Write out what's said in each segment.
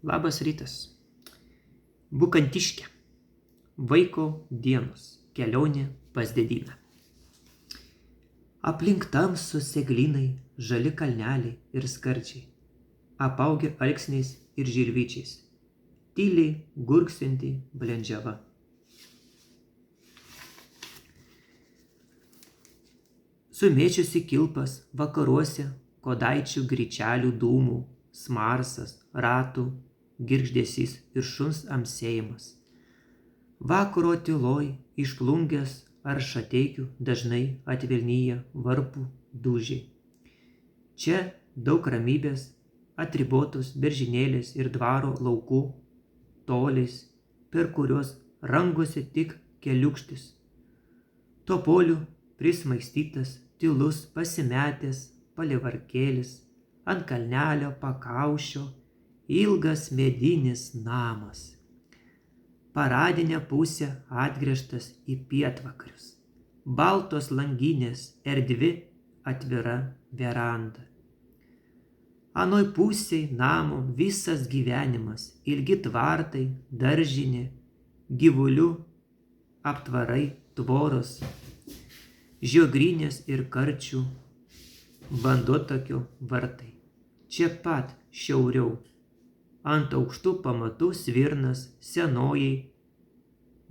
Labas rytas. Bukantiškė. Vaiko dienos. Kelionė pas dėdyną. Aplink tamsūs eglynai, žali kalneliai ir skardžiai. Apaugę alksniais ir žirvyčiais. Tyliai gurksinti blendžiava. Sumėčiusi kilpas vakaruose, kodaičių gryčelių dūmų, smarsas, ratų, girgždesys ir šuns amsėjimas. Vakaro tyloj išplungęs ar šateikių dažnai atvilnyja varpų dūžiai. Čia daug ramybės, atribotos beržynėlės ir dvaro laukų, toliais, per kuriuos rangosi tik keliukštis. Topolių prismaigstytas, tylus, pasimetęs palivarkėlis, ant kalnelio pakaušio ilgas medinis namas. Paradinė pusė atgręžtas į pietvakarius. Baltos langinės, erdvi, atvira veranda. Anoj pusėj namo visas gyvenimas, ilgi tvartai, daržinė, gyvulių aptvarai, tvoros, žiogrinės ir karčių, bandotakio vartai. Čia pat šiauriau, ant aukštų pamatų svirnas, senojai,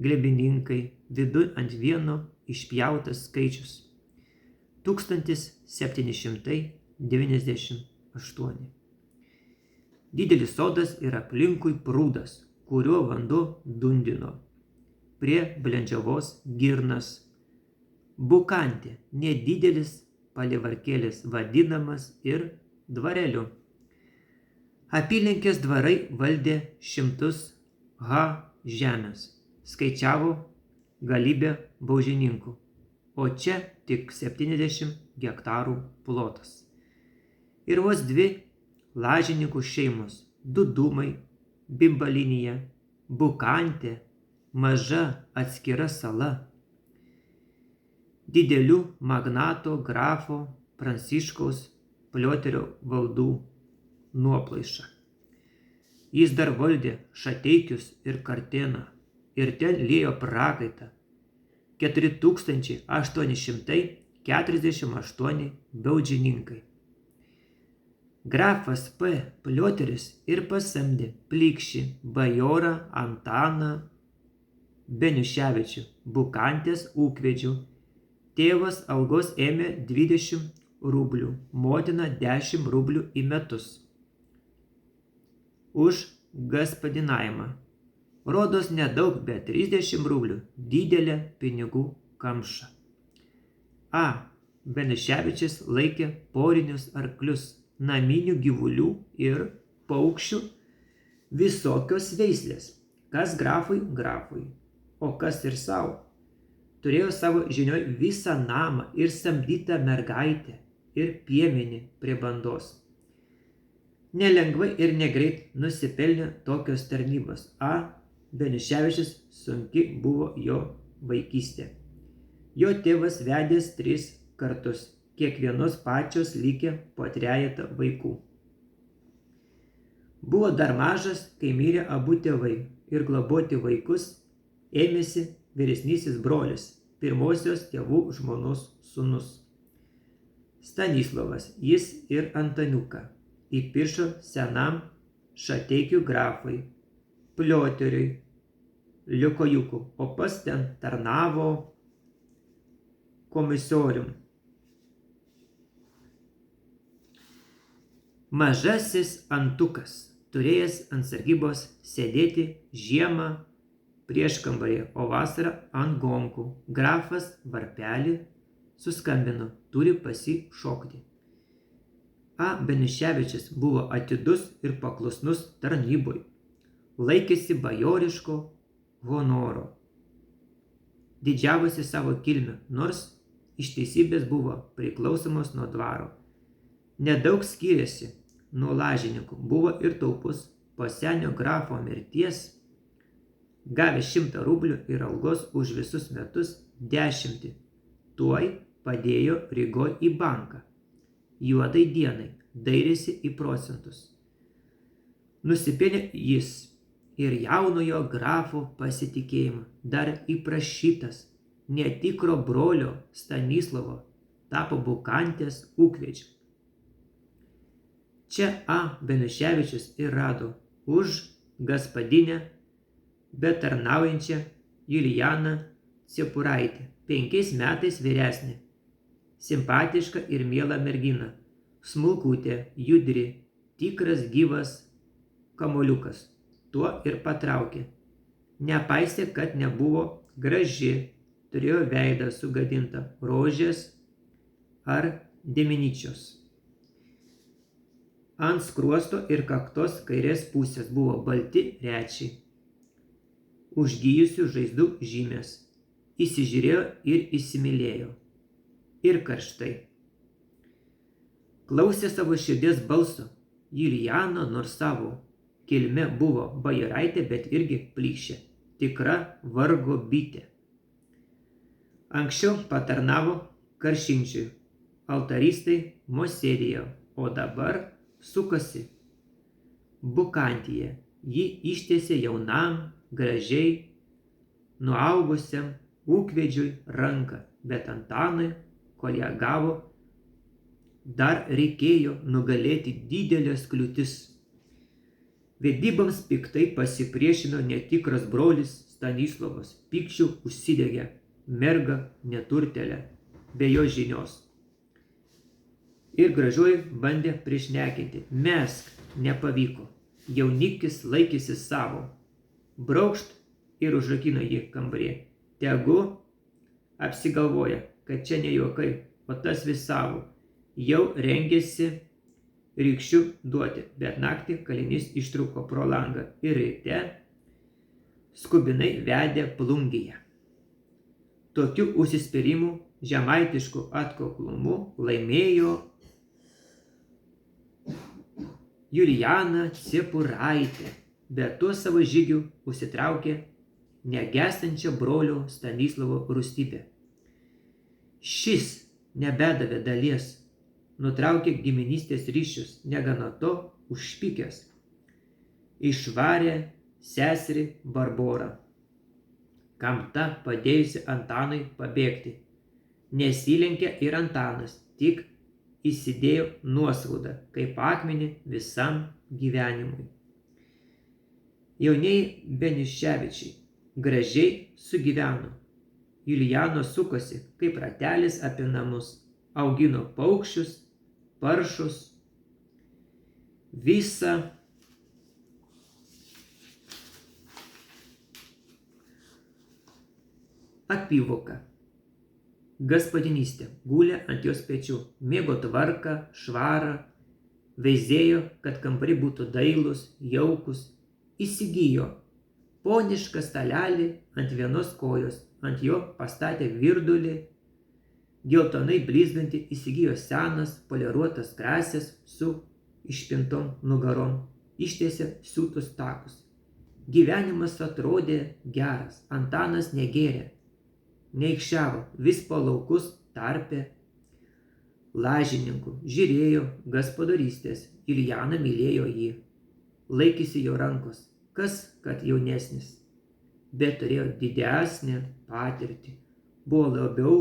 glebininkai, viduj ant vieno išpjautas skaičius. 1798. Didelis sodas ir aplinkui prūdas, kuriuo vanduo dundino. Prie blendžiavos girnas. Bukantė, nedidelis palivarkėlis vadinamas ir dvareliu. Apylinkės dvarai valdė 100 ha žemės, skaičiavo galybę baužininkų, o čia tik 70 hektarų plotas. Ir vos 2 lažininkų šeimos, 2 dūmai, Bimbalinija, Bukantė, maža atskira sala. Didelių magnato grafo Pranciškaus Plioterio valdų nuoplaiša. Jis dar valdė Šateikius ir Kartėną ir ten liejo prakaitą. 4848 baudžininkai. Grafas P. Plioteris ir pasamdė plikšį bajorą Antaną Beniuševičių, Bukantės ūkvedžių. Tėvas algos ėmė 20 rublių, motina 10 rublių į metus. Už gaspadinavimą. Rodos nedaug, bet 30 rublių didelė pinigų kamša. A. Beniuševičius laikė porinius arklius, naminių gyvulių ir paukščių visokios veislės. Kas grafui, o kas ir savo. Turėjo savo žinioj visą namą ir samdytą mergaitę ir piemenį prie bandos. Nelengvai ir negreit nusipelnė tokios tarnybos. A. Beniuševičius sunki buvo jo vaikystė. Jo tėvas vedęs 3 kartus, kiekvienos pačios likę po 3 vaikų. Buvo dar mažas, kai mirė abu tėvai ir globoti vaikus ėmėsi vyresnysis brolis, pirmosios tėvų žmonos sūnus. Stanislovas, jis ir Antaniuką įpiršo senam Šateikių grafui, Plioteriui, Liukojukų, o pas ten tarnavo komisorium. Mažasis Antukas, turėjęs ant sargybos sėdėti žiemą prieškambaryje, o vasarą ant gonkų. Grafas varpelį suskambino, turi pasišokti. A. Beniuševičius buvo atidus ir paklusnus tarnyboj. Laikėsi bajoriško honoro. Didžiavosi savo kilmę, nors iš teisybės buvo priklausomos nuo dvaro. Nedaug skiriasi nuo lažininkų, buvo ir taupus. Po senio grafo mirties gavė 100 rublių ir algos už visus metus 10. Tuoj padėjo Rygoj į banką. Juodai dienai dairėsi į procentus. Nusipelnė jis ir jaunojo grafo pasitikėjimą, dar įprašytas netikro brolio Stanislovo tapo Bukantės ūkvedžiu. Čia A. Benuševičius ir rado už gaspadinę betarnaujančią Julijaną Cepuraitę, 5 metais vyresnė, simpatiška ir miela mergina, smulkutė, judri, tikras gyvas kamoliukas. Tuo ir patraukė. Nepaisė, kad nebuvo graži, turėjo veidą sugadintą rožės ar deminyčios. Ant skruosto ir kaktos kairės pusės buvo balti rečiai, užgijusių žaizdų žymės. Įsižiūrėjo ir įsimylėjo. Ir karštai. Klausė savo širdies balso. Julijana nors savo kilme buvo bajoraitė, bet irgi plyšė. Tikra vargo bitė. Anksčiau patarnavo Karšinčiui, altaristai Mosėdėje, o dabar sukasi Bukantyje. Ji ištiesė jaunam, gražiai nuaugusiam ūkvedžiui ranką, bet Antanui, kol ją gavo, dar reikėjo nugalėti didelės kliūtis. Vedybams piktai pasipriešino netikras brolis Stanislovas, pykčiu užsidegė mergą neturtelę be jo žinios. Ir gražuoji bandė prišnekinti. Mesk, nepavyko. Jaunikis laikėsi savo. Braukšt ir užrakino jį kambarį. Tegu apsigalvoja, kad čia ne juokai, o tas vis savo. Jau rengėsi rykščių duoti, bet naktį kalinys ištrūko pro langą ir ryte skubinai vedė plungyje. Tokiu užsispyrimu, žemaitišku atkaklumu laimėjo Julijana Cepuraitė, bet tuo savo žygiu užsitraukė negestančią brolio Stanislovo rūstybę. Šis nebedavė dalies, nutraukė giminystės ryšius, negana to užpykęs. Išvarė seserį Barborą, kam ta padėjusi Antanui pabėgti. Nesilenkė ir Antanas, tik įsidėjo nuoskaudą, kaip akmenį visam gyvenimui. Jaunieji Benuševičiai gražiai sugyveno. Julijana sukosi kaip ratelis apie namus, augino paukščius, paršus. Visa apyvoka, gaspadinystė gulė ant jos pečių, mėgo tvarką, švarą, veizėjo, kad kambariai būtų dailūs, jaukus, įsigijo ponišką stalelį ant vienos kojos, ant jo pastatė virdulį, geltonai blizgantį, įsigijo senas poliruotas krasės su išpintom nugarom, ištiesė siūtus takus. Gyvenimas atrodė geras, Antanas negėrė, neikščiavo, vis po laukus tarpė lažininkų, žiūrėjo gaspadorystės, Julijana mylėjo jį, laikėsi jo rankos, kas kad jaunesnis, bet turėjo didesnę patirtį, buvo labiau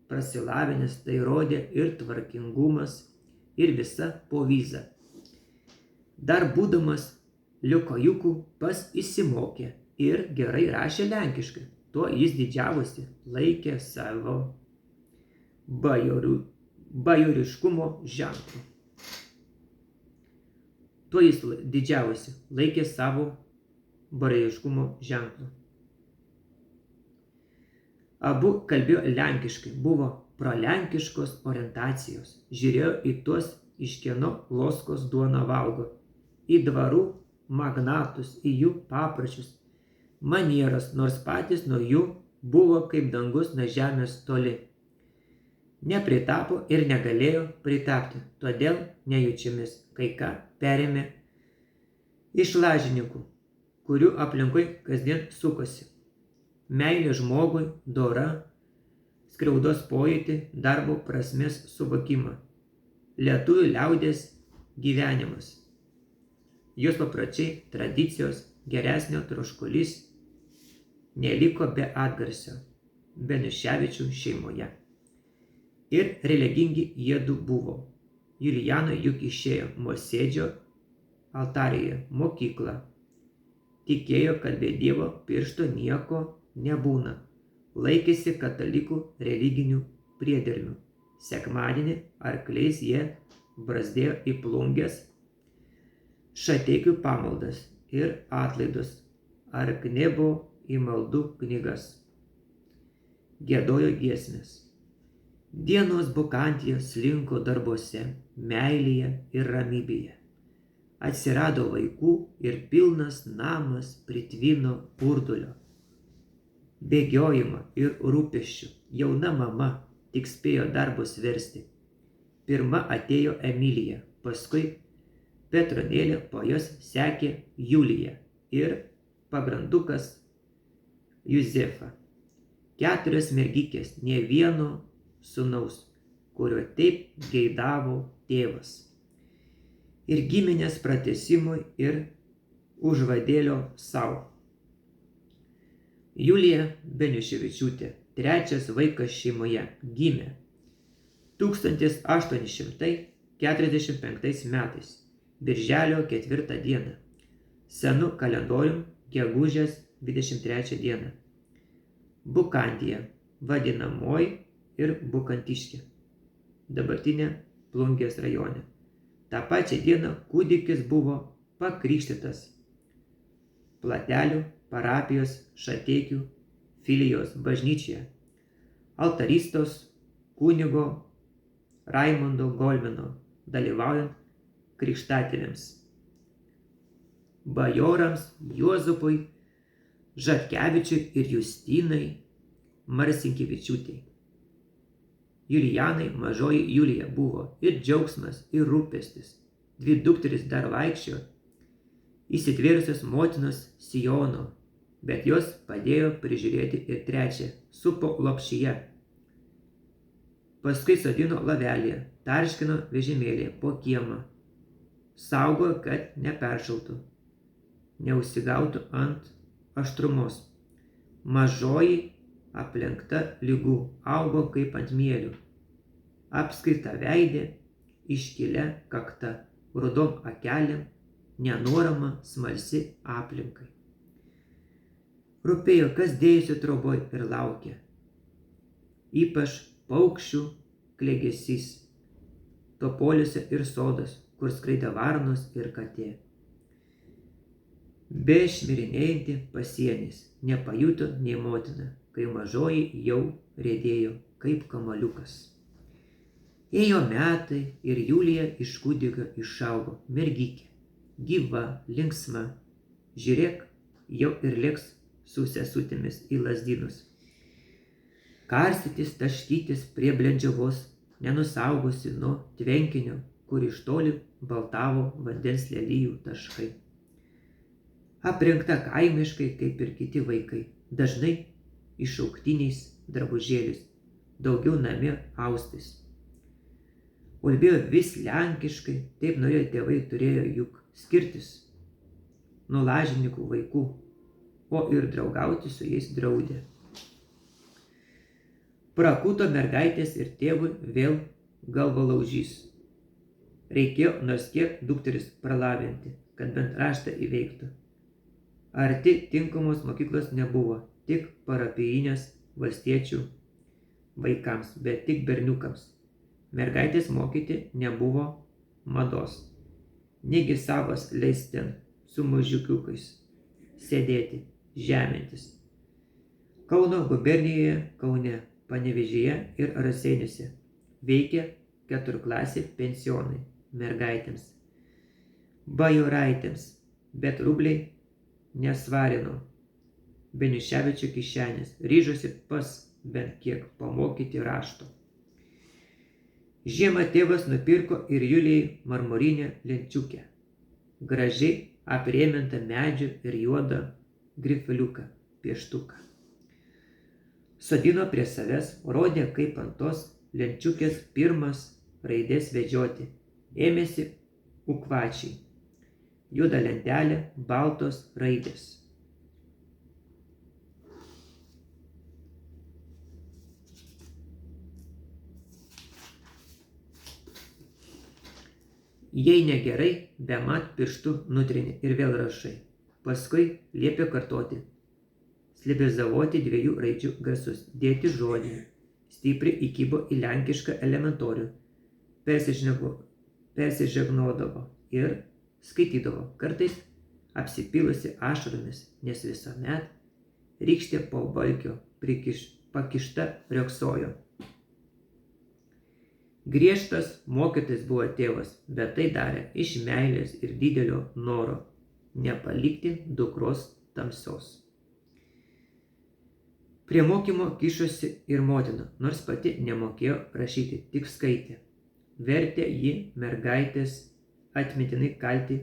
prasilavinęs, tai rodė ir tvarkingumas, ir visa povyza. Dar būdamas liukajukų pas įsimokė ir gerai rašė lenkiškai. Tuo jis didžiavosi, laikė savo bajoriškumo ženklų. Tuo jis didžiavosi, laikė savo bajoriškumo ženklų. Abu kalbėjo lenkiškai, buvo prolenkiškos orientacijos, žiūrėjo į tuos, iš kieno loskos duoną valgo, į dvarų magnatus, į jų papročius, manieras, nors patys nuo jų buvo kaip dangus nuo žemės toli. Nepritapo ir negalėjo pritapti, todėl nejučiamis kai ką perėmė iš lažininkų, kurių aplinkui kasdien sukosi. Meilė žmogui, dora, skriaudos pojūtį, darbo prasmės suvokimą. Lietuvių liaudies gyvenimas. jos papročiai, tradicijos, geresnio troškulys neliko be atgarsio Beniuševičių šeimoje. Ir religingi jiedu buvo. Julijanui juk išėjo Mosėdžio altarijoje mokyklą. Tikėjo, kad be Dievo piršto nieko nebūna. Laikėsi katalikų religinių priedermių. Sekmadienį arkliais jie brazdėjo į Plungės Šateikių pamaldas ir atlaidus, ar knebo į maldų knygas. Giedojo giesmės. Dienos Bukantėje slinko darbuose, meilėje ir ramybėje. Atsirado vaikų ir pilnas namas pritvino purdulio. Bėgiojimą ir rūpesčių jauna mama tik spėjo darbus versti. Pirma atėjo Emilija, paskui Petronėlė, po jos sekė Julija ir pagrandukas Juzefa. 4 mergikės, nė vieno sūnaus, kurio taip geidavo tėvas. Ir giminės pratesimui ir užvadėlio savo. Julija Beniuševičiūtė, 3 vaikas šeimoje, gimė 1845 metais, birželio 4 dieną, senu kalendorium gegužės 23 dieną. Bukantėje, vadinamoji ir Bukantiškė, dabartinė Plungės rajone. Ta pačia diena kūdikis buvo pakrikštytas Platelių parapijos Šateikių filijos bažnyčioje, altaristos kunigo Raimondo Golmino, dalyvaujant krikštatėviams, bajorams Juozapui Žatkevičiui ir Justinai Marcinkevičiūtei. Julijanai mažoji Julija buvo ir džiaugsmas, ir rūpestis. 2 dukterys dar vaikščiojo, įsitvėrusios motinos sijono, bet jos padėjo prižiūrėti ir 3 supo lopšyje. Paskui sodino lavelėje, tarškino vežimėlėje po kiemą. Saugojo, kad neperšaltų, neužsigautų ant aštrumos. Mažoji aplenkta ligų, augo kaip ant mielių, apskrita veidė, iškilia kakta, rudom akelėm, nenorama smalsi aplinkai. Rūpėjo, kas dėjosi troboj ir laukė, ypač paukščių klegesys, topoliuose ir sodas, kur skraidė varnos ir katė. Bešmirinėjanti pasienis, nepajuto nei motina, kai mažoji jau riedėjo kaip kamaliukas. Ėjo metai ir Julija iš kūdikio išaugo mergikė, gyva, linksma. Žiūrėk, jau ir lėks su sesutėmis į Lazdynus. Karstytis, taškytis prie Blendžiavos, nenusaugusi nuo tvenkinio, kur iš toli baltavo vandens lelijų taškai. Aprengta kaimiškai, kaip ir kiti vaikai, dažnai išauktiniais drabužėliais, daugiau namie austais. Ulbėjo vis lenkiškai, taip norėjo tėvai, turėjo juk skirtis nuo lažininkų vaikų, o ir draugauti su jais draudė. Prakuto mergaitės ir tėvui vėl galvalaužys. Reikėjo nors kiek dukteris pralavinti, kad bent raštą įveiktų. Arti tinkamos mokyklos nebuvo, tik parapijinės valstiečių vaikams, bet tik berniukams. Mergaitės mokyti nebuvo mados. Negi savas leis ten su mažiukiukais sėdėti, žemintis. Kauno gubernijoje, Kaune, Panevėžyje ir Raseiniuose veikė 4-klasiai pensionai mergaitėms, bajoraitėms, bet rubliai nesvarino Beniuševičių kišenės, ryžosi pas bent kiek pamokyti rašto. Žiemą tėvas nupirko ir Julijai marmurinę lenčiukę, gražiai aprėmintą medžių ir juodą grifeliuką, pieštuką. Sodino prie savęs, rodė, kaip ant tos lenčiukės pirmas raidės vedžioti. Ėmėsi ukvačiai. juoda lentelė, baltos raidės. Jei negerai, bemat pirštu nutrini ir vėl rašai. Paskui liepė kartoti. Slibizavoti 2 raidžių garsus, dėti žodį. Stipriai įkybo į lenkišką elementorių. Persižegnodavo ir skaitydavo, kartais apsipilusi ašaromis, nes visuomet rykštė po balkio pakišta riogsojo. Griežtas mokytojas buvo tėvas, bet tai darė iš meilės ir didelio noro nepalikti dukros tamsios. Prie mokymo kišosi ir motina, nors pati nemokėjo rašyti, tik skaitė. Vertė jį mergaitės atmintinai kalti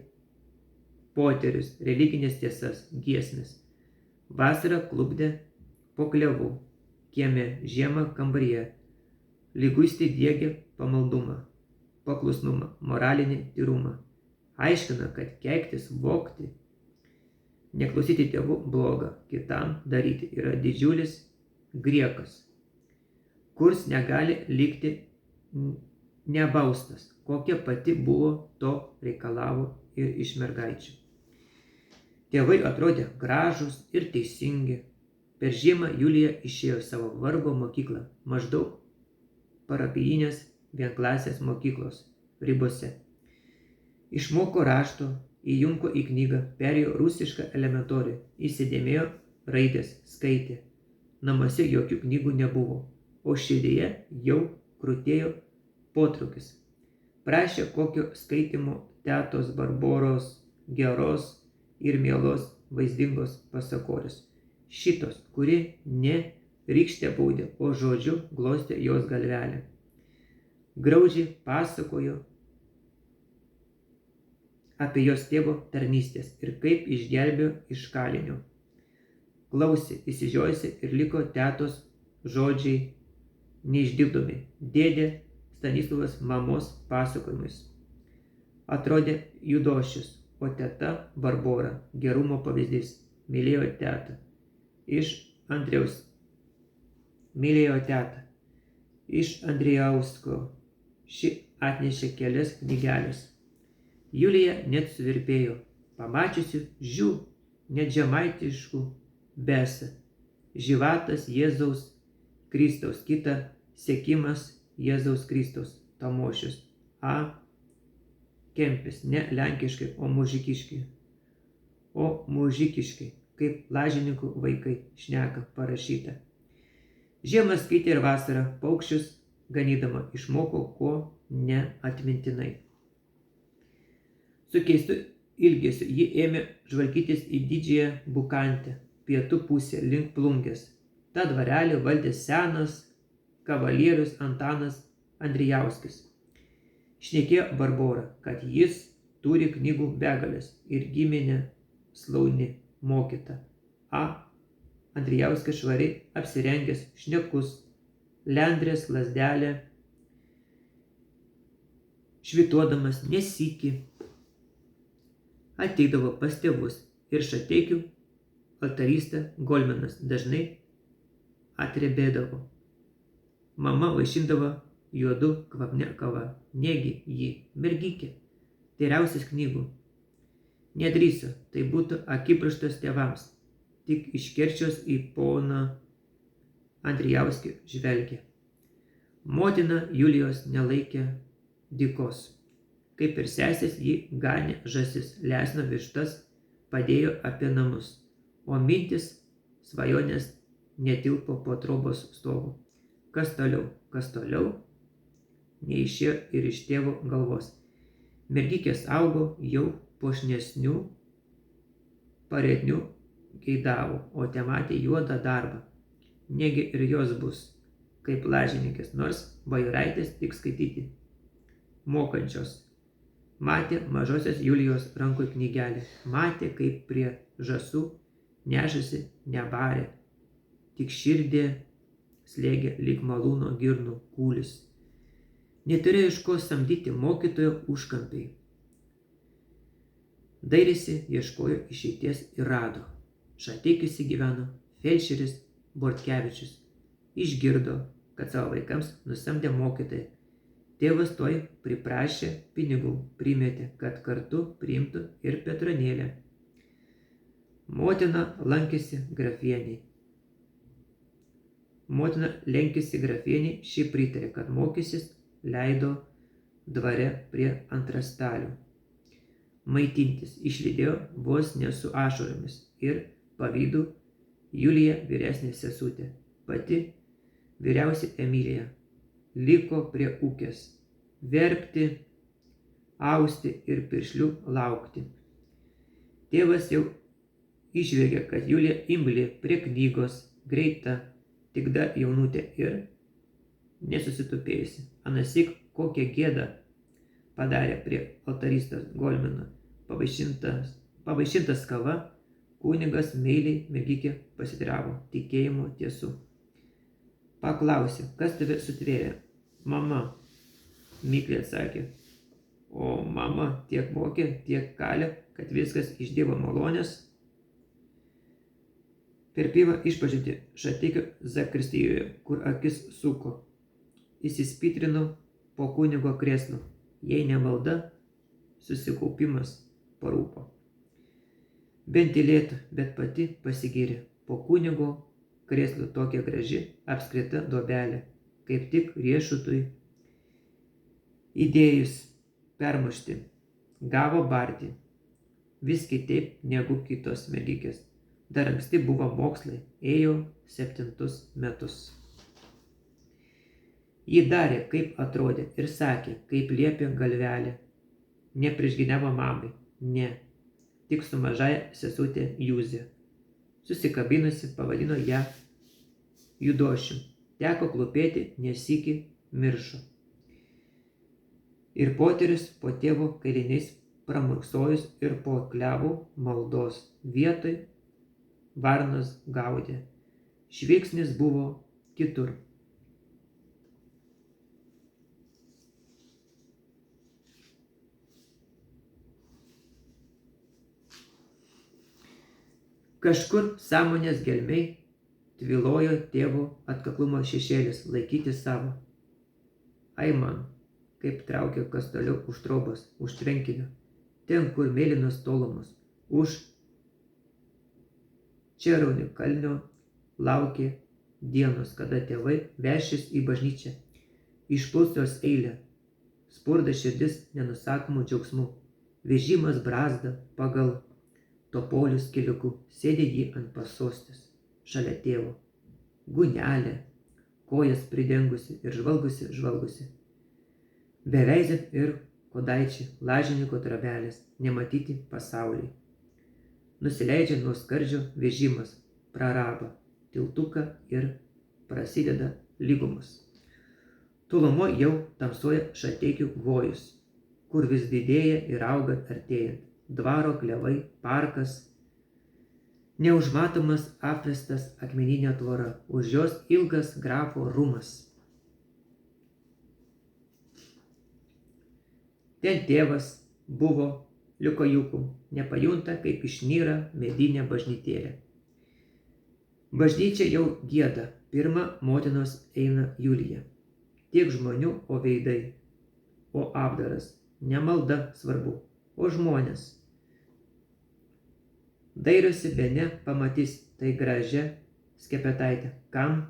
poterius, religinės tiesas, giesmes. Vasarą klupdė po klevų, kieme, žiemą kambaryje. Liguistai diegė pamaldumą, paklusnumą, moralinį tyrumą. Aiškina, kad keiktis, vogti, neklausyti tėvų bloga, kitam daryti yra didžiulis griekas, kurs negali likti nebaustas, kokia pati buvo, to reikalavo ir iš mergaičių. Tėvai atrodė gražūs ir teisingi. Per žiemą Julija išėjo savo vargo mokyklą, maždaug parapijinės vienklasės mokyklos ribose. Išmoko rašto, įjunko į knygą, perėjo rusišką elementorių, įsidėmėjo raidės, skaitė. Namuose jokių knygų nebuvo, o širdyje jau krutėjo potraukis. Prašė kokio skaitimo tetos Barboros geros ir mielos vaizdingos pasakorius. Šitos, kuri ne rykštė baudė, o žodžiu glostė jos galvelę. Graudžiai pasakojo apie jos tėvo tarnystės ir kaip išgelbėjo iš kalinio. Klausė, įsižiojusi ir liko tetos žodžiai neišdirbdomi. Dėdė Stanislovas mamos pasakojimais. Atrodė judošius, o teta Barbora gerumo pavyzdys. Mylėjo tetą. Iš Andrijausko. Ši atnešė kelias knygelės. Julija net suvirpėjo, pamačiusi net žemaitiškų besą. Živatas Jėzaus Kristaus, kita sekimas Jėzaus Kristaus, Tamošius. A. Kempis, ne lenkiškai, o mužikiškai, kaip lažininkų vaikai šneka parašyta. Žiemą skaitė ir vasarą, paukščius ganydama, išmoko ko neatmintinai. Su keistu ilgesiu ji ėmė žvalgytis į didžiąją Bukantę, pietų pusę link Plungės. Ta dvarelį valdė senas kavalierius Antanas Andrijauskis. Šnekėjo Barbora, kad jis turi knygų begalės ir giminė slauni mokyta. A. Andrijauskis švariai apsirengęs, šnekus, lendrės lazdelė, švytuodamas nesykį, ateidavo pas tėvus ir Šateikių altaristą Golmenas dažnai atrebėdavo. Mama vaišindavo juodu kvapnia kava. Negi jį, mergikė, teirausis knygų. Nedrįso, tai būtų akibrokštas tėvams. Tik iš Kerčės į poną Andrijauskį žvelgė. Motina Julijos nelaikė dykos. Kaip ir sesės, ji ganė žąsis, lesino vištas, padėjo apie namus, o mintis svajonės netilpo po trobos stogu. Kas toliau, neišėjo ir iš tėvo galvos. Mergikės augo jau puošnesnių parednių geidavo, o tematė juodą darbą. Negi ir jos bus, kaip lažininkės, nors bajoraitės tik skaityti mokančios. Matė mažosios Julijos rankoj knygelę, matė, kaip prie žąsų nešasi nebarė, tik širdė slėgė lyg malūno girnų kūlis. Neturėjo iš ko samdyti mokytojo užkampiai. Dairėsi, ieškojo išeities ir rado. Šateikiuose gyveno felčeris Bortkevičius. Išgirdo, kad savo vaikams nusamdė mokytoją. Tėvas tuoj priprašė pinigų, primetė, kad kartu priimtų ir Petronėlę. Motina lenkėsi grafienei, ši pritarė, kad mokysis, leido dvare prie antrastalių. Maitintis išlydėjo vos ne su ašaromis ir pavydu Julija vyresnė sesutė, pati vyriausia Emilija, liko prie ūkės, verpti, austi ir piršlių laukti. Tėvas jau išvegė, kad Julija imli prie knygos, greita, tikda jaunutė ir nesusitupėjusi. Anasik kokią gėdą padarė prie altaristas Golmino. Pavaišintas kava, kunigas meiliai mergikė pasiteiravo tikėjimo tiesų. Paklausė, kas tave sutvėrė? Mama, mikliai atsakė. O mama tiek mokė, tiek kalė, kad viskas iš Dievo malonės. Per pievą išpažinti Šateikio zakristijoje, kur akis suko. Įsispitrino po kunigo krėslu. Jei ne malda, susikaupimas parūpo. Bent tylėtų, bet pati pasigyrė. Po kunigo krėslu tokia graži apskrita duobelė, kaip tik riešutui įdėjus permušti. Gavo barti. Vis kitaip negu kitos mergikės. Dar anksti buvo mokslai, ėjo 7 metus. Ji darė, kaip atrodė ir sakė, kaip liepė galvelė. Nepriešgyniavo mamai, ne, tik su mažaja sesutė Juzė. Susikabinusi pavadino ją Judošiu. Teko klūpėti, nesykį miršo. Ir poteris po tėvo kailiniais pramurksojus ir po klevų maldos vietoj varnas gaudė. Žvilgsnis buvo kitur. Kažkur sąmonės gelmei tvilojo tėvo atkaklumo šešėlis laikyti savo. Aiman, kaip traukė kas toliau už trobos, už tvenkinio, ten, kur mėlynos tolumos, už Čeraunių kalnio laukė dienos, kada tėvai vešis į bažnyčią, išplūstos eilę, spurda širdis nenusakomų džiaugsmų, vežimas brazda pagal topolius keliuku, sėdė jį ant pasostės, šalia tėvo, gūnelė, kojas pridengusi ir žvalgusi. Beveizėt ir kodaičiai, lažiniko trabelės, nematyti pasauliai. Nusileidžia nuo skardžio vežimas, praraba tiltuką ir prasideda lygumas. Tolumo jau tamsuoja Šateikių gojus, kur vis didėja ir auga artėjant. Dvaro klevai, parkas, neužmatomas apvestas akmeninė tvora, už jos ilgas grafo rūmas. Ten tėvas buvo liukojukų, nepajunta, kaip išnyra medinė bažnytėlė. Bažnyčia jau gieda, pirma motinos eina Julija. Tiek žmonių, o veidai, o apdaras, ne malda svarbu, o žmonės. Dairosi bene pamatys tai gražią skepetaitę, kam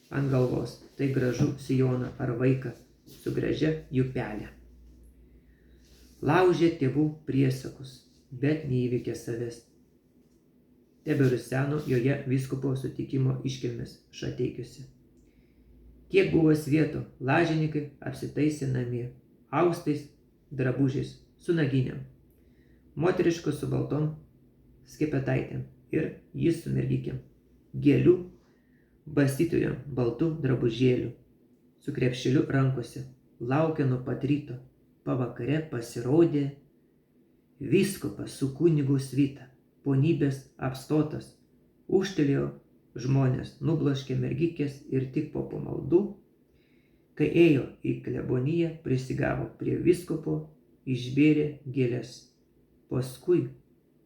ant galvos, tai gražu sijoną ar vaiką su gražia jupelė. Laužė tėvų priesakus, bet neįveikė savęs. Teberuseno joje vyskupo sutikimo iškilmės Šateikiuose. Kiek buvo svieto, lažininkai apsitaisė namie, austais drabužiais, su naginėm, moteriško su baltom skepetaitėm ir jis su mergikėm, gėlių bastytojom baltų drabužėlių, su krepšeliu rankose, laukė nuo pat ryto, pavakare pasirodė vyskupas su kunigu svita, ponybės apstotas, užtelėjo žmonės, nubloškė mergikės ir tik po pamaldų, kai ėjo į kleboniją, prisigavo prie vyskupo, išbėrė gėles. Paskui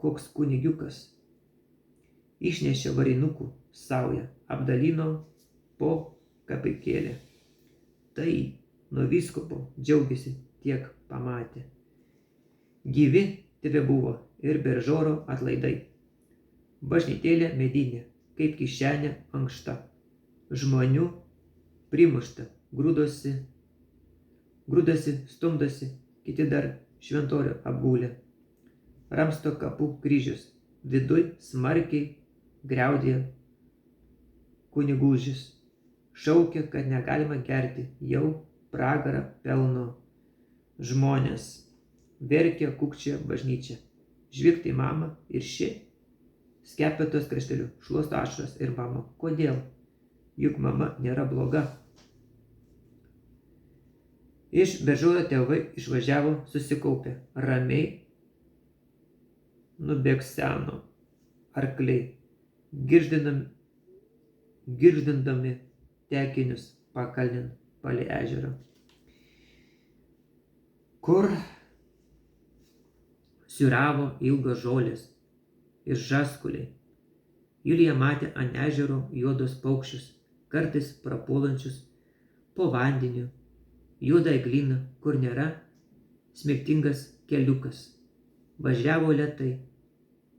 koks kunigiukas. Išnešė varinukų saują, apdalino po kapikėlę. Tai nuo vyskupo džiaugiasi tiek pamatė. Gyvi tebebuvo ir Beržoro atlaidai. Bažnytėlė medinė, kaip kišenė ankšta. Žmonių primušta, grūdosi, stumdosi, kiti dar šventorių apgulė. Ramsto kapų kryžius, viduj smarkiai griaudė kunigūžis. Šaukia, kad negalima gerti, jau pragarą pelno žmonės. Verkia, kukčia bažnyčia. Žvilgti į mamą ir ši skepetos krašteliu šluosto ašaras ir mama. Kodėl? Juk mama nėra bloga. Iš Beržoro tėvai išvažiavo susikaupę. Ramiai nubėgseno arkliai, girgždindami tekinius pakalnin palei ežerą, kur siūravo ilgos žolės ir žaskuliai. Julija matė ant ežero juodus paukščius, kartais prapuolančius po vandeniu, juodą eglyną, kur nėra smiltingas keliukas. Važiavo lėtai,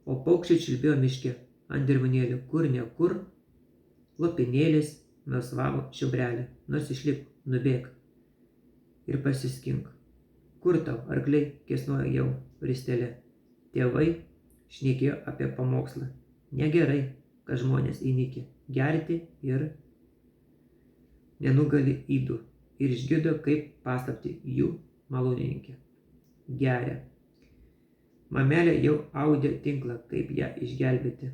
o paukščiai čiulbėjo miške ant dirvanėlių, kur ne kur lopinėlis melsvavo šiaubrelį. Nors išlip, nubėk ir pasiskink. Kur tau, arkliai, kėsnojo jau ristelė. Tėvai šnekėjo apie pamokslą. Negerai, kad žmonės įnikė gerti ir nenugali ydų. Ir išgirdo, kaip paslapti jų malonininkė. Geria. Mamelė jau audė tinklą, kaip ją išgelbėti.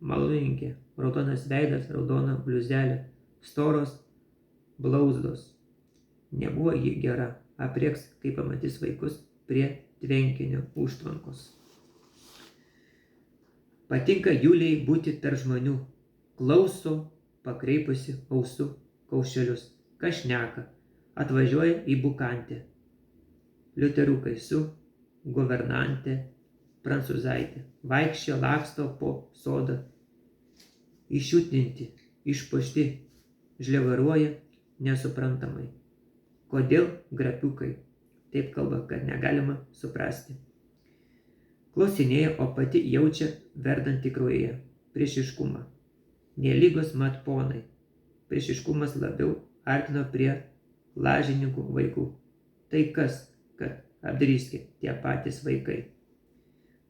Malonininkė, raudonas veidas, raudona bliuzelė, storos blauzdos. Nebuvo ji gera, aprieks, kai pamatys vaikus prie tvenkinio užtvankos. Patinka Julijai būti tarp žmonių. Klauso, pakreipusi ausų kaušelius. Kas šneka, atvažiuoja į Bukantę. Liuterukai su guvernante prancūzaitė. Vaikščia, laksto po sodą. Išjudinti, išpuošti, žlevaruoja nesuprantamai. Kodėl grapiukai taip kalba, kad negalima suprasti. Klausinėja, o pati jaučia verdantį kraujyje priešiškumą. Nelygos mat ponai. Priešiškumas labiau artino prie lažininkų vaikų. Tai kas, kad apdryskė tie patys vaikai.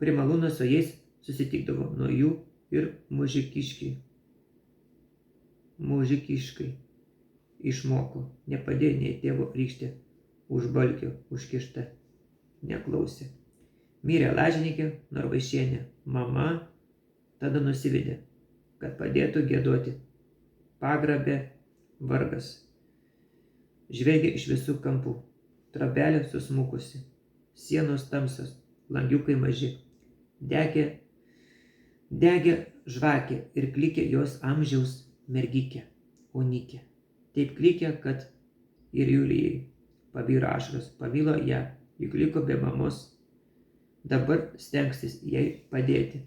Prie malūno su jais susitikdavo nuo jų ir mužikiškai išmoko. Nepadėjo nei tėvo rykštė už balkio užkišta. Neklausė. Mirė lažininkė Norvaišienė. Mama tada nusivedė, kad padėtų giedoti. Pagrabė vargas. Žvelgia iš visų kampų. Trobelė susmukusi. Sienos tamsios. Langiukai maži. Degė žvakė ir klikė jos amžiaus mergikė, Onikė. Taip klikė, kad ir Julijai pabyra ašaros. Pamilo ją, juk liko be mamos. Dabar stengsis jai padėti.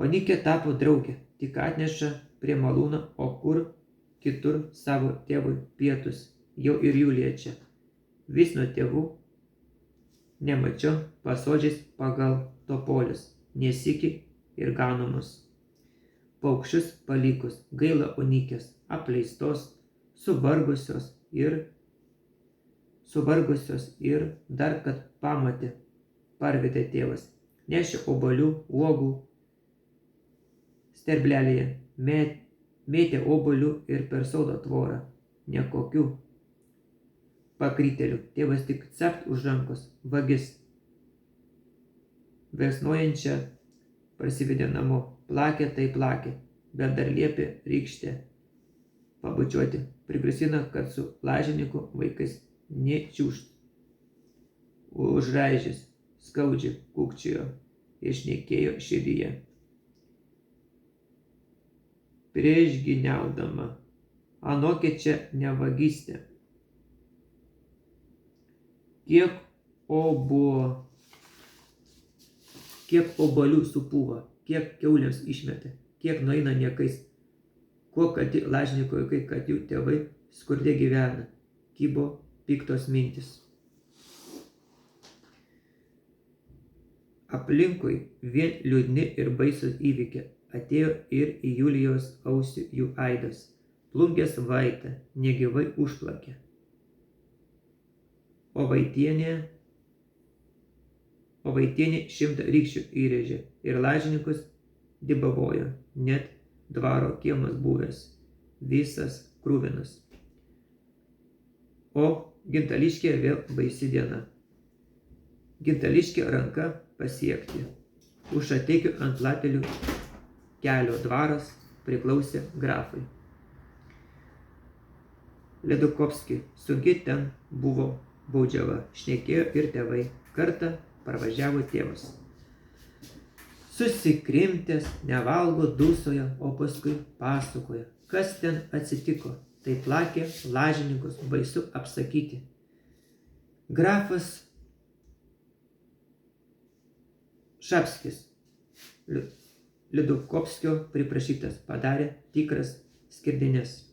Onikė tapo draugė, tik atneša prie malūno, o kur kitur savo tėvui pietus. Jau ir Julija čia. Vis nuo tėvų nemačiau pasodžiais pagal topolius, nesiki ir ganomus. Paukščius palikus, gaila Onikės, apleistos, suvargusios ir dar kad pamatė, parvedė tėvas. Nešė obuolių, uogų sterblelėje, mėtė obuolių ir per sodo tvorą. Nekokių pakrytelių. Tėvas tik capt už rankos, vagis. Vesnojančią parsivedė namo. Plakė tai plakė, bet dar liepė rykštę pabučiuoti. Prigrasino, kad su lažininku vaikais nečiūšt. Užraižęs, skaudžiai kūkčiojo ir šnekėjo širdyje. Priešginiaudama, anokia čia ne vagystė. Kiek obuolių kiek obuolių supūva, kiek kiaulėms išmetė, kiek nueina niekais, kuo kalti lažniko vaikai, kad jų tėvai skurde gyvena, kybo piktos mintis. Aplinkui vien liūdni ir baisus įvykiai, atėjo ir į Julijos ausį jų aidas, plungės vaitą negyvai užplakė. O Vaitienė 100 rykščių įrėžė ir lažininkus dibavojo, net dvaro kiemas buvęs, visas krūvinas. O Gintališkė vėl baisi diena. Gintališkė ranka pasiekti. Už Šateikių ant Platelių kelio dvaras priklausė grafui Ledukovskiui. Sunki ten buvo baudžiava, šnekėjo ir tėvai. Kartą parvažiavo tėvas. Susikrimtęs, nevalgo, dūsojo, o paskui pasakojo, kas ten atsitiko. Tai plakė lažininkus, baisu apsakyti. Grafas Šapskis, Ledukovskio priprašytas, padarė tikras skirdines.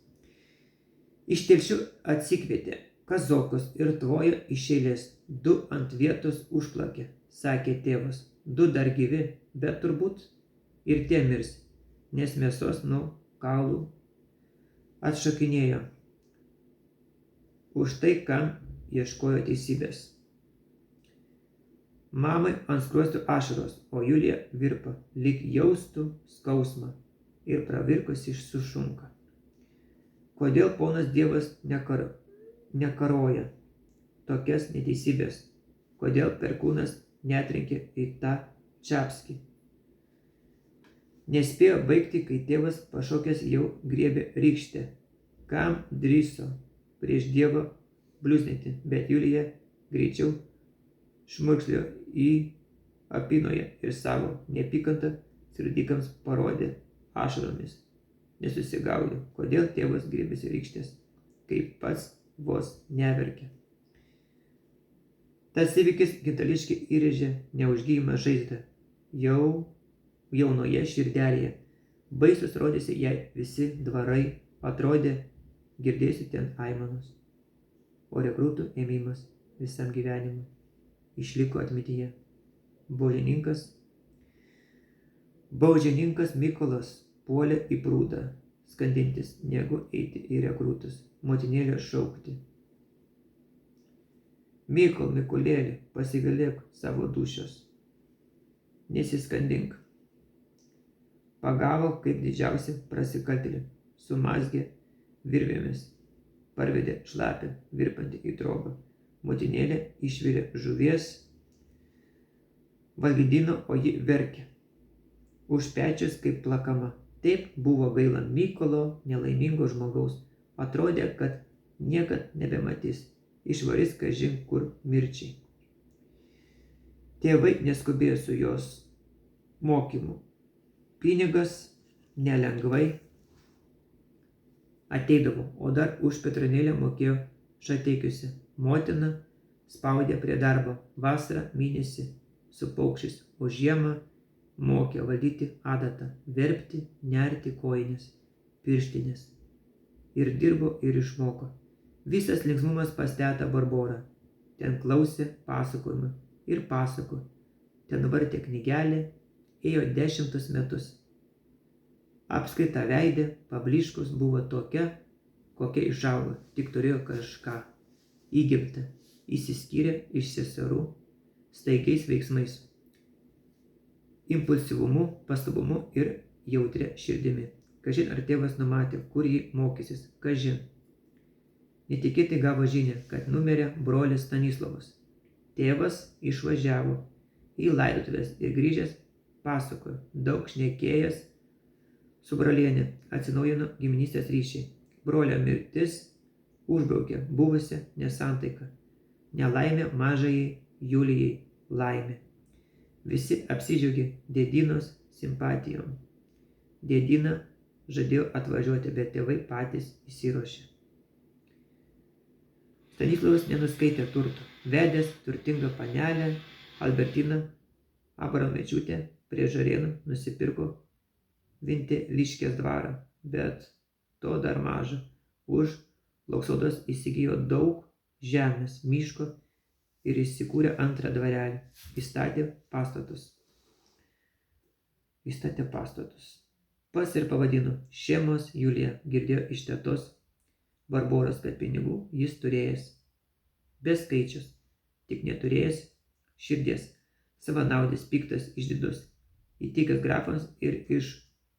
Iš Telšių atsikvietė kazokus ir tvojo iš eilės. 2 ant vietos užplakė, sakė tėvas. 2 dar gyvi, bet turbūt ir tie mirs, nes mėsos nuo kaulų atšokinėjo. Už tai, kam ieškojo teisybės. Mamai ant skruostų ašaros, o Julija virpa, lyg jaustų skausmą ir pravirkusi sušunka. Kodėl ponas Dievas nekaroja tokias neteisybės? Kodėl perkūnas netrenkė į tą Čapskį? Nespėjo baigti, kai tėvas pašokęs jau griebė rykštę. Kam drįso prieš Dievą bliuznyti, bet Julija greičiau šmurkšlėjo į apynoje ir savo neapykantą sirdigams parodė ašaromis. Nesusigaudė, kodėl tėvas griebėsi rykštės, kai pats vos neverkė. Tas įvykis Gintališkį įrėžė neužgyjimą žaizdą jaunoje širdelėje. Baisus rodėsi jai visi dvarai, atrodė girdėsi ten aimanos, o rekrūtų ėmimas visam gyvenimui išliko atmintyje. Baudžininkas Mykolas puolė į prūdą, skandintis, negu eiti į rekrūtus, motinėlę šaukti. Mykolėli, pasigailėk savo dūšios, nesiskandink. Pagavo kaip didžiausi prasikaltėlį, sumazgė virvėmis, parvedė šlapę, virpantį į trobą. Motinėlė išvirė žuvies, valgydino, o ji verkė. Už pečius kaip plakama. Taip buvo gaila Mykolo, nelaimingo žmogaus. Atrodė, kad niekad nebematys. Išvarys kažin kur mirčiai. Tėvai neskubėjo su jos mokymu. Pinigas nelengvai ateidavo, o dar už Petronėlę mokėjo Šateikiuose. Motina spaudė prie darbo, vasarą mėnesį su paukščiais, o žiemą mokė valdyti adatą, verpti, nerti kojines, pirštinės. Ir dirbo ir išmoko. Visas linksmumas pas tetą Barborą. Ten klausė pasakojimą ir pasako. Ten vartė knygelę, ėjo 10 metus. Apskaita veidė, pablyškus buvo tokia, kokia išaugo, tik turėjo kažką. Įgimta, išsiskyrė iš seserų staigiais veiksmais, impulsyvumu, pastabumu ir jautria širdimi. Kažin ar tėvas numatė, kur jį mokysis, kažin. Netikėtai gavo žinią, kad numirė brolis Stanislovas. Tėvas išvažiavo į laidotuvės ir grįžęs pasakojo, daug šnekėjęs su brolienė, atsinaujino giminystės ryšiai. Brolio mirtis užbraukė buvusią nesantaiką. Nelaimė mažajai Julijai laimė. Visi apsidžiaugė dėdynos simpatijom. Dėdyna žadėjo atvažiuoti, bet tėvai patys įsiruošė. Stanislovas nenuskaitė turtų. Vedęs turtingą panelę Albertiną Abramevičiūtė prie Žarėnų nusipirko Vinteliškės dvarą, bet to dar maža. Už Lauksaudos įsigijo daug žemės, miško ir įsikūrė antrą dvarelį. Įstatė pastatus. Pas ir pavadino Šeimos Julija. Girdėjo iš tetos Barboros, kad pinigų jis turėjęs. Be skaičius, tik neturėjęs širdies. Savanaudis, piktas, išdidus. Įtikęs grafams ir iš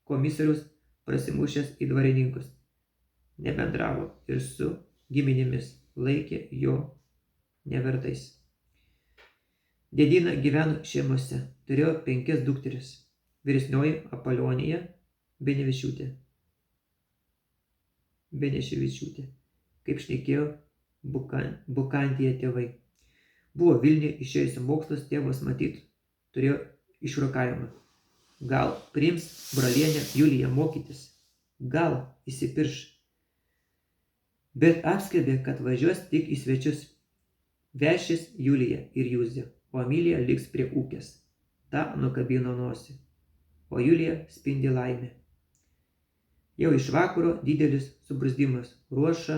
komisarius prasimušęs į dvarininkus. Nebendravo ir su giminėmis, laikė jo nevertais. Dėdyna gyveno šeimose, turėjo 5 dukteris. Vyresnioji Apolonija Beneševičiūtė, kaip šnekėjo Bukantyje tėvai. Buvo Vilniuje išėjusi mokslas, tėvas matyt turėjo išrokavimą. Gal priims brolienę Juliją mokytis, gal įsipirš. Bet apskelbė, kad važiuos tik į svečius. Vešis Julija ir Juzė, o Emilija liks prie ūkės. Ta nukabino nosį, o Julija spindi laimė. Jau iš vakaro didelis subruzdimas, ruoša,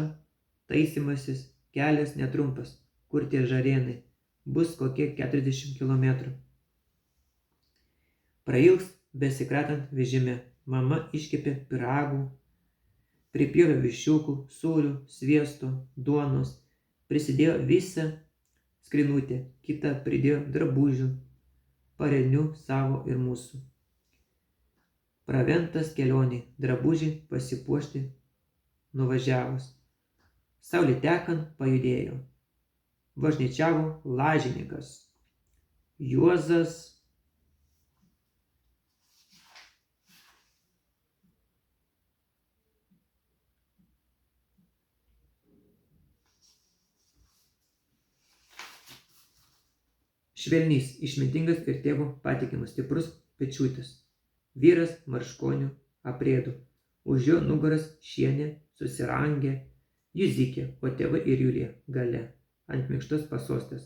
taisymasis, kelias netrumpas, kur tie Žarėnai, bus kokie 40 km. Prailgs besikratant vežime, mama iškepė pyragų, pripjovė viščiukų, sūrių, sviesto, duonos, prisidėjo visą skrinutę, kitą pridėjo drabužių, parelnių savo ir mūsų. Praventas kelioniai, drabužiai pasipuošti nuvažiavus. Saulė tekant pajudėjo. Važnyčiavo lažininkas Juozas Švelnys, išmintingas ir tėvo patikimas, stiprus Pečiūtis. Vyras marškonių aprėdu, už jo nugaras šienė susirangė Juzikė, o tėvai ir Julija gale ant minkštos pasostės.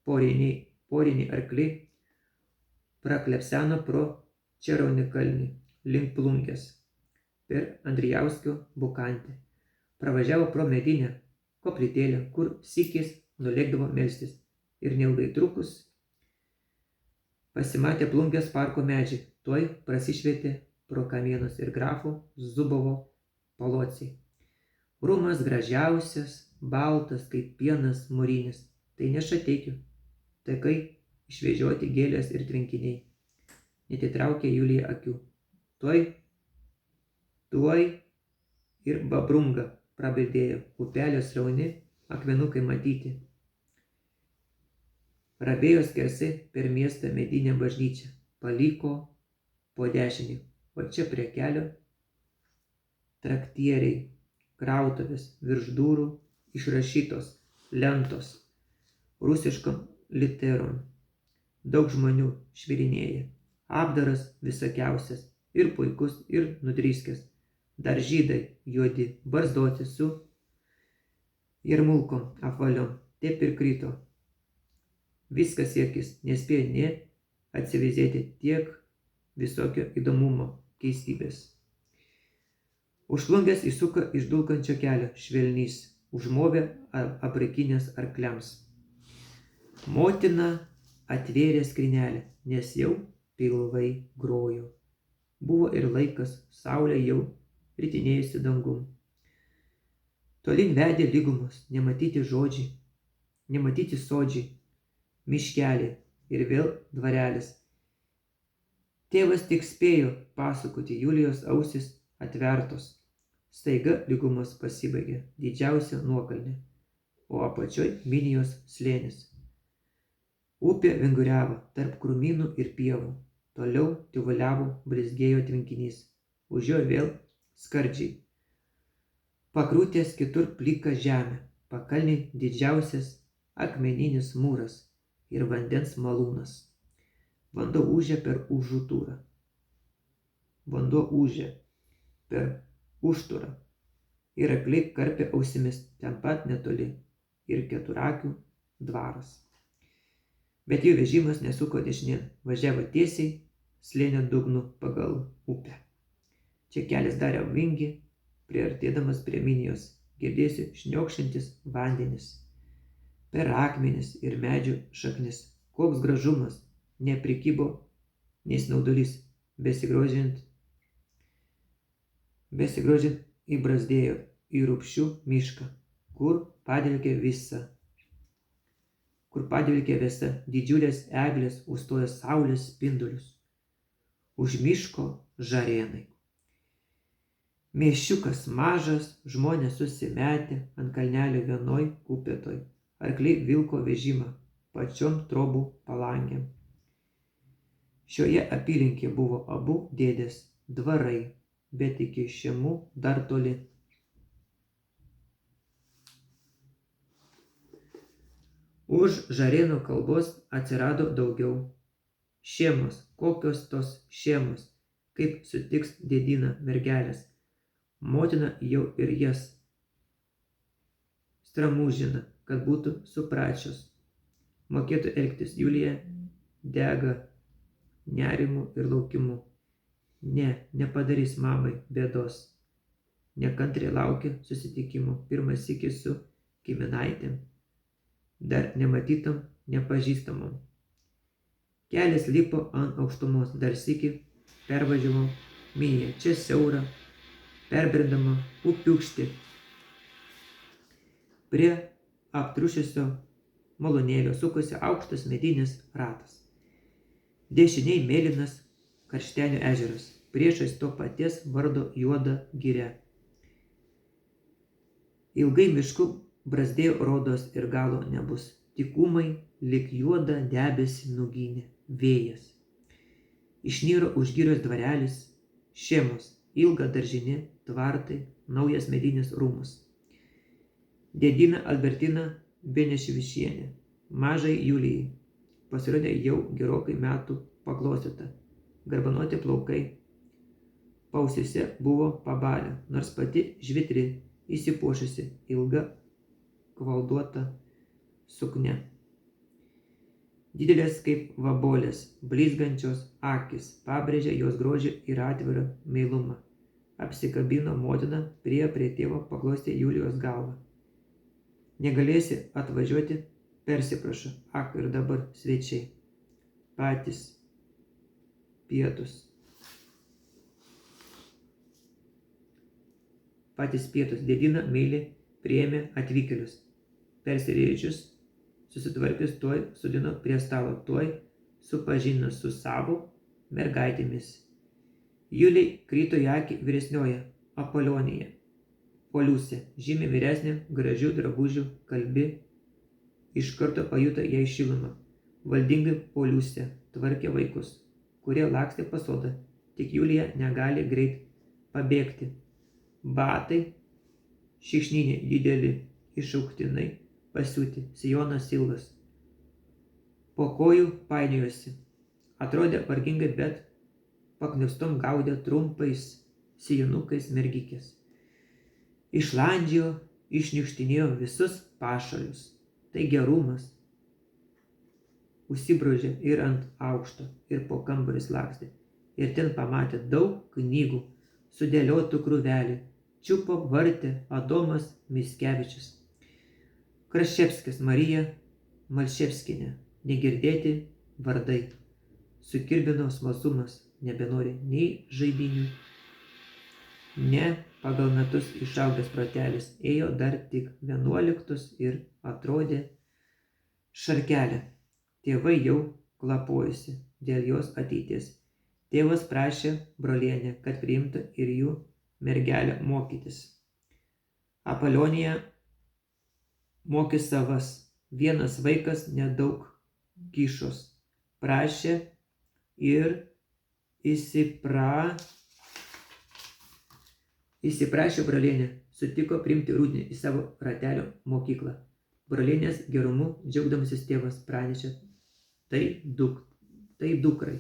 Poriniai arkliai praklepseno pro Čeraunikalnį link Plungės per Andrijauskio Bukantę. Pravažiavo pro medinę koplytėlę, kur sykiais nulėkdavo melstis, ir neilgai trukus pasimatė Plungės parko medžiai, tuoj prasišvietė pro kamienus ir grafo Zubovo palociai. Rūmas gražiausias, baltas kaip pienas mūrinis, tai ne šateikių, takai išvežioti gėlės ir tvenkiniai. Netitraukė Julija akių. Tuoj ir Babrunga prabildėjo, upelio srauni, akmenukai matyti. Rabėjo skersai per miestą medinę bažnyčią, paliko po dešinį, o čia prie kelio traktieriai, krautuvės, virš durų išrašytos lentos, rusiškom literom. Daug žmonių švirinėja, apdaras visokiausias, ir puikus, ir nudryskęs. Dar žydai juodi, barzdoti su jarmulkom apvaliom, taip ir krito. Viskas siekis, nespėjo nė atsivizėti, tiek visokio įdomumo, keistybės. Už Plungės įsuko iš dulkančio kelio Švelnys, užmovė aprikinės arkliams. Motina atvėrė skrynelę, nes jau pilvai grojo. Buvo ir laikas, saulė jau ritinėjusi dangum. Tolin vedė lygumos, nematyti žodžiai, nematyti sodžiai, miškelį ir vėl dvarelis. Tėvas tik spėjo pasakoti, Julijos ausis atvertos. Staiga lygumos pasibaigė, didžiausia nuokalnė, o apačioj Minijos slėnis. Upė vinguriavo tarp krūmynų ir pievų, toliau tyvuliavo blizgėjo tvenkinys, už jo vėl skardžiai. Pakrūtės kitur plika žemė, pakalniai didžiausias akmeninis mūras ir vandens malūnas. Vanduo ūžė per užutūrą. Vanduo ūžė per užtūrą. Ir akliai karpė ausimis, ten pat netoli ir Keturakių dvaras. Bet jų vežimas nesuko dešinėn, važiavo tiesiai slėnio dugnu pagal upę. Čia kelias darė vingį, priartėdamas prie Minijos, girdėsi šniokščiantis vandenis per akmenis ir medžių šaknis. Koks gražumas, neprikybo nei snaudulys, besigrožint įbrazdėjo į Rūpsčių mišką, kur padvelkė visa, didžiulės eglės užstojo saulės spindulius. Už miško žarėnai. Mėšiukas mažas, žmonės susimetę ant kalnelio vienoj kupetoj. Arkliai vilko vežimą, pačiom trobų palangėm. Šioje apylinkėje buvo abu dėdės dvarai, bet iki Šemų dar toli. Už žarėnų kalbos atsirado daugiau. Šėmos, kokios tos šėmos, kaip sutiks dėdyną mergelės. Motina jau ir jas stramūžina, kad būtų supračios. Mokėtų elgtis. Julija dega nerimu ir laukimu. Nepadarys mamai bėdos. Nekantriai laukia susitikimo pirmas sykį su giminaitėm, dar nematytam, nepažįstamam. Kelias lipo ant aukštumos, dar sykį pervažiavo Miniją. Čia siaura, perbrendama upiūkštį. Prie aptriušusio malūnėlio sukosi aukštas medinis ratas. Dešiniai mėlynas Karštenių ežeras, priešais to paties vardo juoda giria. Ilgai mišku brazdėjo rodos ir galo nebus. Tik ūmai lyg juoda debesį nugynė vėjas. Išnyro už girios dvarelis, Šėmos, ilga daržinė, tvartai, naujas medinis rūmus. Dėdyna Albertina Benešvišienė, mažai Julijai, pasirodė jau gerokai metų paklostyta. Garbanoti plaukai, pausyse buvo pabalę, nors pati žvitri, įsipuošusi ilga kvalduota suknia. Didelės kaip vabolės, blizgančios akis pabrėžė jos grožį ir atvirą meilumą. Apsikabino motina, prie tėvo paglostė Julijos galvą. Negalėsi atvažiuoti, persiprašo, ak ir dabar svečiai. Patys pietus. Dėdyna meiliai priėmė atvykėlius. Persirėžius, susitvarkius, tuoj sudino prie stalo, tuoj supažino su savo mergaitėmis. Juliai krito į akį vyresnioji Apolonija, Poliusė, žymiai vyresnė, gražių drabužių, kalbi, iš karto pajuto jai šilumą. Valdingai Poliusė tvarkė vaikus, kurie lakstė pas sodą, tik Julija negali greit pabėgti. Batai šikšninė dideli, išauktinai pasiūti, sijonas ilgas. Po kojų painiojosi. Atrodė vargingai, bet pakniustom gaudė trumpais sijonukais mergikės. Išlandžiojo, išniukštinėjo visus pašalius. Tai gerumas. Užsibrožė ir ant aukšto, ir po kambaris lakstė. Ir ten pamatė daug knygų, sudėliotų krūvelį. Čiupo vartė Adomas Mickevičius. Kraševskis Marija Malševskienė. Negirdėti vardai. Sukirbino smalsumas, nebenori nei žaidinių. Ne pagal metus išaugęs protelis, ėjo dar tik 11 ir atrodė šarkelė. Tėvai jau klapojusi dėl jos ateities. Tėvas prašė brolienę, kad priimtų ir jų mergelę mokytis. Apolonija mokė savas. Vienas vaikas nedaug kyšos. Prašė ir įsiprašė brolienę. Sutiko priimti Rūdnį į savo ratelio mokyklą. Brolienės gerumu džiaugdamasis tėvas pranešė tai dukrai.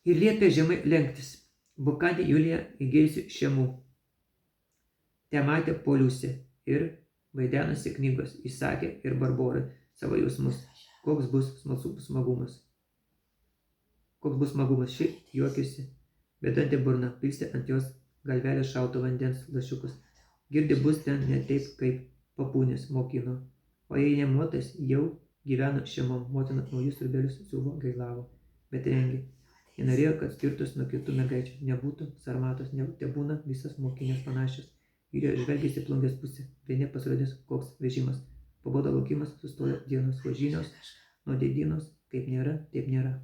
Ir liepė žemai lenktis. Bukadė Julija įgėjusi Šemų. Tematė Poliusė ir vaidenosi knygos, įsakė ir Barborai savo jausmus, Koks bus smagumas. Ši juokiasi, bedantė burna, pilstė ant jos galvelę šalto vandens lašiukus. Girdi bus ten ne taip, kaip papūnės mokino. O jei ne motas, jau gyveno šeimom, motina naujus rūbelius siuvo, gailavo, bet rengė. Ji norėjo, kad skirtus nuo kitų mergaičių nebūtų sarmatos, tebūna visas mokinės panašios. Vyrio žvelgėsi plungės pusė, vieni pasirodės koks vežimas. Pabodo laukimas, sustojo dienos, o žinios nuo dėdynos, kaip nėra, taip nėra.